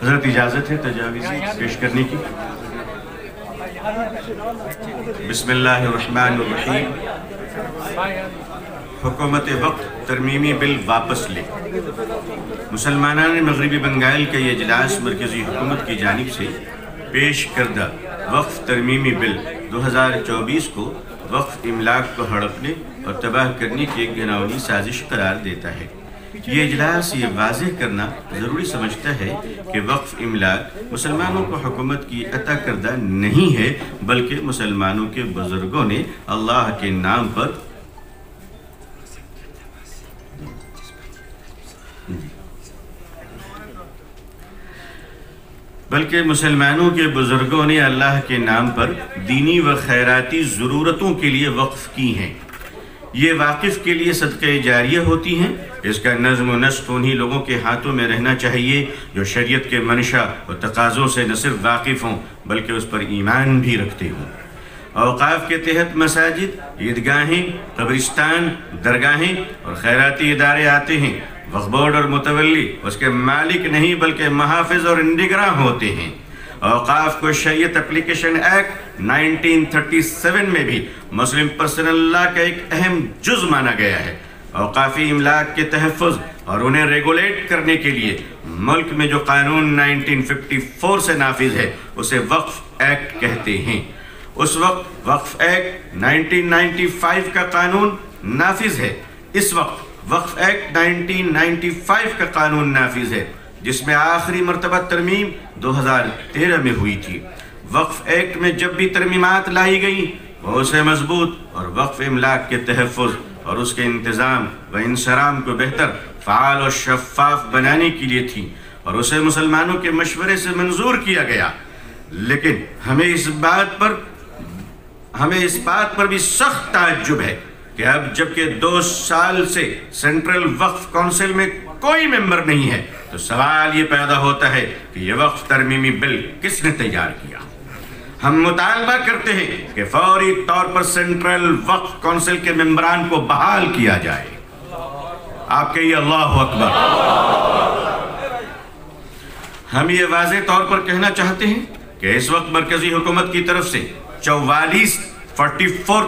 حضرت اجازت ہے تجاویزی پیش کرنے کی؟ بسم اللہ الرحمن الرحیم۔ حکومت وقف ترمیمی بل واپس لے۔ مسلمانان مغربی بنگال کا یہ اجلاس مرکزی حکومت کی جانب سے پیش کردہ وقف ترمیمی بل 2024 کو وقف املاک کو ہڑپنے اور تباہ کرنے کی ایک گھناؤنی سازش قرار دیتا ہے۔ یہ اجلاس یہ واضح کرنا ضروری سمجھتا ہے کہ وقف املاک مسلمانوں کو حکومت کی عطا کردہ نہیں ہے، بلکہ مسلمانوں کے بزرگوں نے اللہ کے نام پر اللہ کے نام پر دینی و خیراتی ضرورتوں کے لیے وقف کی ہیں۔ یہ واقف کے لیے صدقہ جاریہ ہوتی ہیں۔ اس کا نظم و نسق انہی لوگوں کے ہاتھوں میں رہنا چاہیے جو شریعت کے منشا اور تقاضوں سے نہ صرف واقف ہوں بلکہ اس پر ایمان بھی رکھتے ہوں۔ اوقاف کے تحت مساجد، عیدگاہیں، قبرستان، درگاہیں اور خیراتی ادارے آتے ہیں۔ وقف بورڈ اور متولی اس کے مالک نہیں بلکہ محافظ اور نگراں ہوتے ہیں۔ اوقاف کو شریعت اپلیکیشن ایکٹ 1937 میں بھی مسلم پرسنل لا کا ایک اہم جز مانا گیا ہے۔ اوقافی املاک کے تحفظ اور انہیں ریگولیٹ کرنے کے لیے ملک میں جو قانون 1954 سے نافذ ہے اسے وقف ایکٹ کہتے ہیں۔ اس وقت وقف ایکٹ 1995 کا قانون نافذ ہے۔ اس وقت وقف ایکٹ 1995 کا قانون نافذ ہے جس میں آخری مرتبہ ترمیم 2013 میں ہوئی تھی۔ وقف ایکٹ میں جب بھی ترمیمات لائی گئیں وہ اسے مضبوط اور وقف املاک کے تحفظ اور اس کے انتظام و انصرام کو بہتر، فعال اور شفاف بنانے کے لیے تھی اور اسے مسلمانوں کے مشورے سے منظور کیا گیا۔ لیکن ہمیں اس بات پر بھی سخت تعجب ہے کہ اب جبکہ 2 سال سے سینٹرل وقف کونسل میں کوئی ممبر نہیں ہے تو سوال یہ پیدا ہوتا ہے کہ یہ وقف ترمیمی بل کس نے تیار کیا؟ ہم مطالبہ کرتے ہیں کہ فوری طور پر سینٹرل وقف کونسل کے ممبران کو بحال کیا جائے۔ آپ کہیے اللہ اکبر۔ ہم یہ واضح طور پر کہنا چاہتے ہیں کہ اس وقت مرکزی حکومت کی طرف سے 44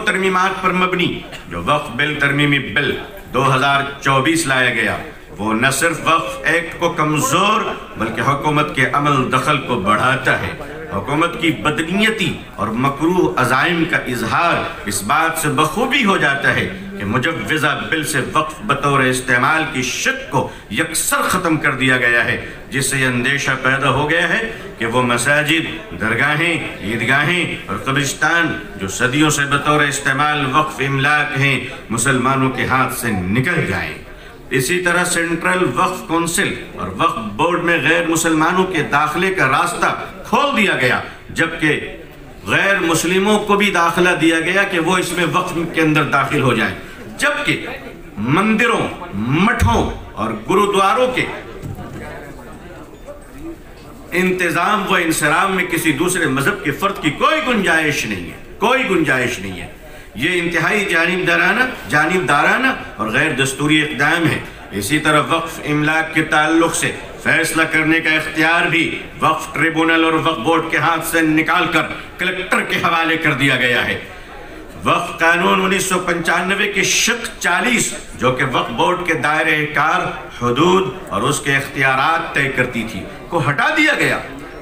ترمیمات پر مبنی جو وقف بل ترمیمی بل 2024 لایا گیا وہ نہ صرف وقف ایکٹ کو کمزور بلکہ حکومت کے عمل دخل کو بڑھاتا ہے۔ حکومت کی بدنیتی اور مکروہ عزائم کا اظہار اس بات سے بخوبی ہو جاتا ہے کہ مجوزہ بل سے وقف بطور استعمال کی شک کو یکسر ختم کر دیا گیا ہے، جس سے یہ اندیشہ پیدا ہو گیا ہے کہ وہ مساجد، درگاہیں، عیدگاہیں اور قبرستان جو صدیوں سے بطور استعمال وقف املاک ہیں مسلمانوں کے ہاتھ سے نکل جائیں۔ اسی طرح سینٹرل وقف کونسل اور وقف بورڈ میں غیر مسلمانوں کے داخلے کا راستہ کھول دیا گیا، جبکہ غیر مسلموں کو بھی داخلہ دیا گیا کہ وہ اس میں وقف کے اندر داخل ہو جائیں، جبکہ مندروں، مٹھوں اور گرودواروں کے انتظام و انصرام میں کسی دوسرے مذہب کے فرد کی کوئی گنجائش نہیں ہے۔ یہ انتہائی جانبدارانہ اور غیر دستوری اقدام ہے۔ اسی طرح وقف املاک کے تعلق سے فیصلہ کرنے کا اختیار بھی وقف ٹریبونل اور وقف بورڈ کے ہاتھ سے نکال کر کلکٹر کے حوالے کر دیا گیا ہے۔ وقف قانون 1995 کی شق 40 جو کہ وقف بورڈ کے دائرہ کار، حدود اور اس کے اختیارات طے کرتی تھی کو ہٹا دیا گیا۔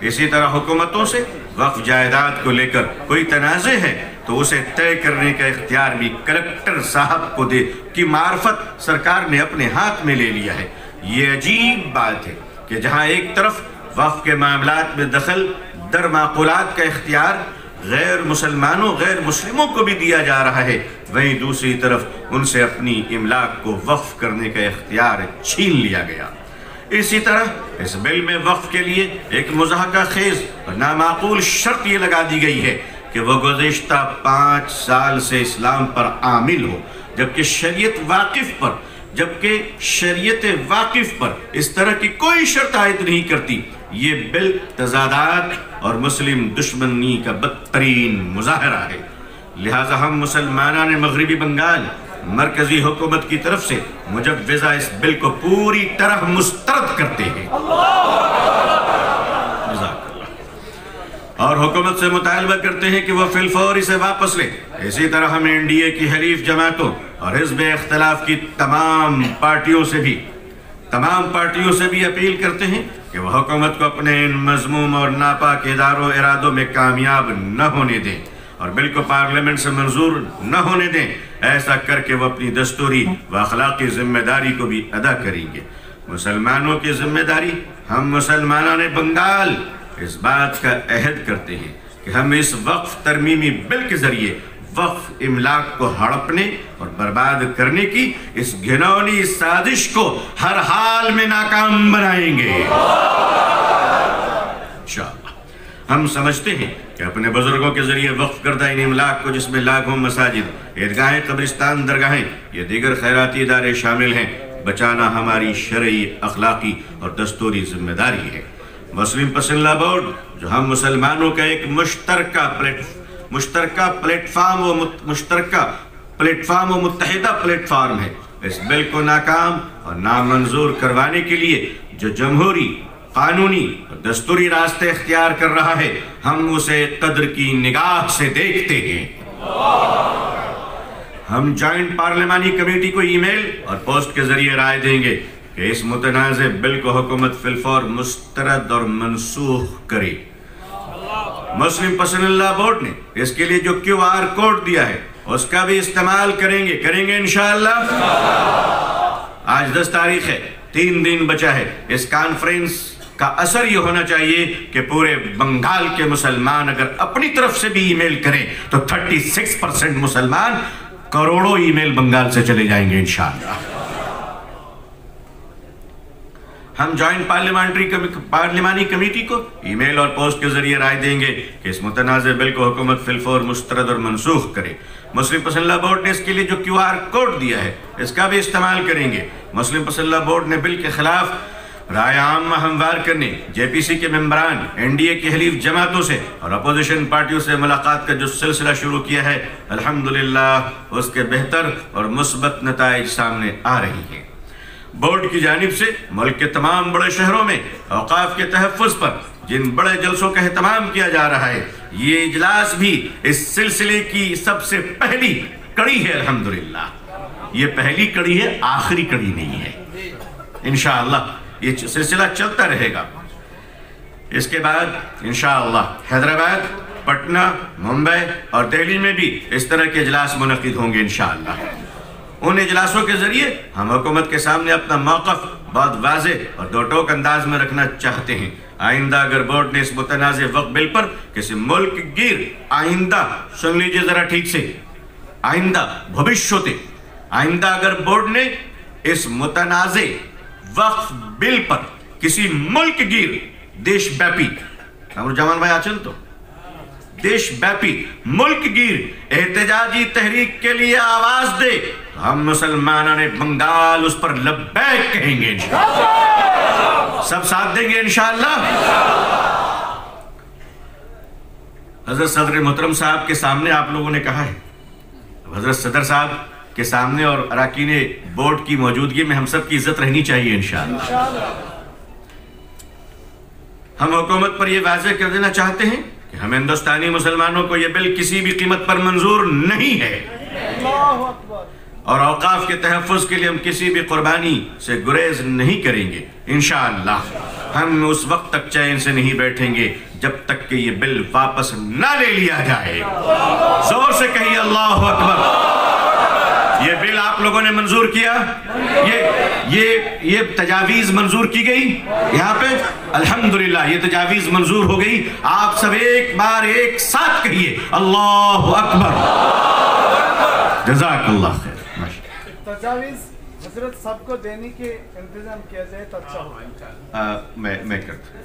اسی طرح حکومتوں سے وقف جائیداد کو لے کر کوئی تنازع ہے تو اسے طے کرنے کا اختیار بھی کلکٹر صاحب کو دے کی معرفت سرکار نے اپنے ہاتھ میں لے لیا ہے۔ یہ عجیب بات ہے کہ جہاں ایک طرف وقف کے معاملات میں دخل در معقولات کا اختیار غیر مسلموں کو بھی دیا جا رہا ہے، وہیں دوسری طرف ان سے اپنی املاک کو وقف کرنے کا اختیار چھین لیا گیا۔ اسی طرح اس بل میں وقف کے لیے ایک مضحکہ خیز اور نامعقول شرط یہ لگا دی گئی ہے کہ وہ گزشتہ 5 سال سے اسلام پر عامل ہو، جبکہ شریعت واقف پر اس طرح کی کوئی شرط عائد نہیں کرتی۔ یہ بل تضادات اور مسلم دشمنی کا بدترین مظاہرہ ہے۔ لہٰذا ہم مسلمانان مغربی بنگال مرکزی حکومت کی طرف سے مجوزہ اس بل کو پوری طرح مسترد کرتے ہیں اور حکومت سے مطالبہ کرتے ہیں کہ وہ فی الفور اسے واپس لے۔ اسی طرح ہم این ڈی اے کی حلیف جماعتوں اور حزب اختلاف کی تمام پارٹیوں سے بھی اپیل کرتے ہیں کہ وہ حکومت کو اپنے ان مذموم اور ناپاک اداروں ارادوں میں کامیاب نہ ہونے دیں اور بل کو پارلیمنٹ سے منظور نہ ہونے دیں۔ ایسا کر کے وہ اپنی دستوری و اخلاقی ذمہ داری کو بھی ادا کریں گے۔ مسلمانوں کی ذمہ داری، ہم مسلمانان بنگال اس بات کا عہد کرتے ہیں کہ ہم اس وقف ترمیمی بل کے ذریعے وقف املاک کو ہڑپنے اور برباد کرنے کی اس گھناؤنی سازش کو ہر حال میں ناکام بنائیں گے انشاءاللہ۔ ہم سمجھتے ہیں کہ اپنے بزرگوں کے ذریعے وقف کردہ ان املاک کو، جس میں لاکھوں مساجد، عیدگاہیں، قبرستان، درگاہیں یا دیگر خیراتی ادارے شامل ہیں، بچانا ہماری شرعی، اخلاقی اور دستوری ذمہ داری ہے۔ مسلم پسند لا بورڈ، جو ہم مسلمانوں کا ایک مشترکہ پلیٹ فارم و متحدہ پلیٹ فارم ہے، اس بل کو ناکام اور نامنظور کروانے کے لیے جو جمہوری، قانونی اور دستوری راستے اختیار کر رہا ہے، ہم اسے قدر کی نگاہ سے دیکھتے ہیں۔ ہم جوائنٹ پارلیمانی کمیٹی کو ای میل اور پوسٹ کے ذریعے رائے دیں گے کہ اس متنازع بل کو حکومت فی الفور مسترد اور منسوخ کرے۔ مسلم پسند لا بورڈ نے اس کے لیے جو QR کوڈ دیا ہے اس کا بھی استعمال کریں گے انشاءاللہ۔ آج 10 تاریخ ہے، 3 دن بچا ہے۔ اس کانفرنس کا اثر یہ ہونا چاہیے کہ پورے بنگال کے مسلمان اگر اپنی طرف سے بھی ای میل کریں تو 36% مسلمان، کروڑوں ای میل بنگال سے چلے جائیں گے انشاءاللہ۔ ہم جوائنٹ پارلیمانی کمیٹی کو ای میل اور پوسٹ کے ذریعے رائے دیں گے کہ اس متنازع بل کو حکومت فی الفور مسترد اور منسوخ کرے۔ مسلم پسند لا بورڈ نے اس کے لیے جو QR کوڈ دیا ہے اس کا بھی استعمال کریں گے۔ مسلم پسند لا بورڈ نے بل کے خلاف رائے عامہ ہموار کرنے، JPC کے ممبران، NDA کی حلیف جماعتوں سے اور اپوزیشن پارٹیوں سے ملاقات کا جو سلسلہ شروع کیا ہے، الحمدللہ اس کے بہتر اور مثبت نتائج سامنے آ رہی ہیں۔ بورڈ کی جانب سے ملک کے تمام بڑے شہروں میں اوقاف کے تحفظ پر جن بڑے جلسوں کا اہتمام کیا جا رہا ہے، یہ اجلاس بھی اس سلسلے کی سب سے پہلی کڑی ہے الحمدللہ۔ یہ پہلی کڑی ہے، آخری کڑی نہیں ہے انشاءاللہ۔ یہ سلسلہ چلتا رہے گا۔ اس کے بعد انشاءاللہ حیدرآباد، پٹنہ، ممبئی اور دہلی میں بھی اس طرح کے اجلاس منعقد ہوں گے انشاءاللہ۔ ان اجلاسوں کے ذریعے ہم حکومت کے سامنے اپنا موقف بہت واضح اور دو ٹوک انداز میں رکھنا چاہتے ہیں۔ آئندہ اگر بورڈ نے اس متنازع وقف بل پر کسی ملک گیر، آئندہ سن لیجئے ذرا ٹھیک سے، آئندہ اگر بورڈ نے اس متنازع وقف بل پر کسی ملک گیر، دیش بیپی، جامان بھائی آچل تو دیش بیپی ملک گیر احتجاجی تحریک کے لیے آواز دے تو ہم مسلمانان بنگال اس پر لبیک کہیں گے انشاءاللہ، سب ساتھ دیں گے انشاءاللہ۔ حضرت صدر محترم صاحب کے سامنے آپ لوگوں نے کہا ہے، حضرت صدر صاحب کے سامنے اور اراکین بورڈ کی موجودگی میں ہم سب کی عزت رہنی چاہیے انشاءاللہ۔ ہم حکومت پر یہ واضح کر دینا چاہتے ہیں کہ ہم ہندوستانی مسلمانوں کو یہ بل کسی بھی قیمت پر منظور نہیں ہے، اور اوقاف کے تحفظ کے لیے ہم کسی بھی قربانی سے گریز نہیں کریں گے انشاءاللہ۔ ہم اس وقت تک چین سے نہیں بیٹھیں گے جب تک کہ یہ بل واپس نہ لے لیا جائے۔ زور سے کہیے اللہ اکبر۔ یہ بل آپ لوگوں نے منظور کیا، یہ تجاویز منظور کی گئی یہاں پہ، الحمدللہ یہ تجاویز منظور ہو گئی۔ آپ سب ایک بار ایک ساتھ کہیے اللہ اکبر، جزاک اللہ خیر۔ تجاویز حضرت صاحب کو دینے کے انتظام کیا جائے تو اچھا ہوگا۔ میں کرتا ہوں۔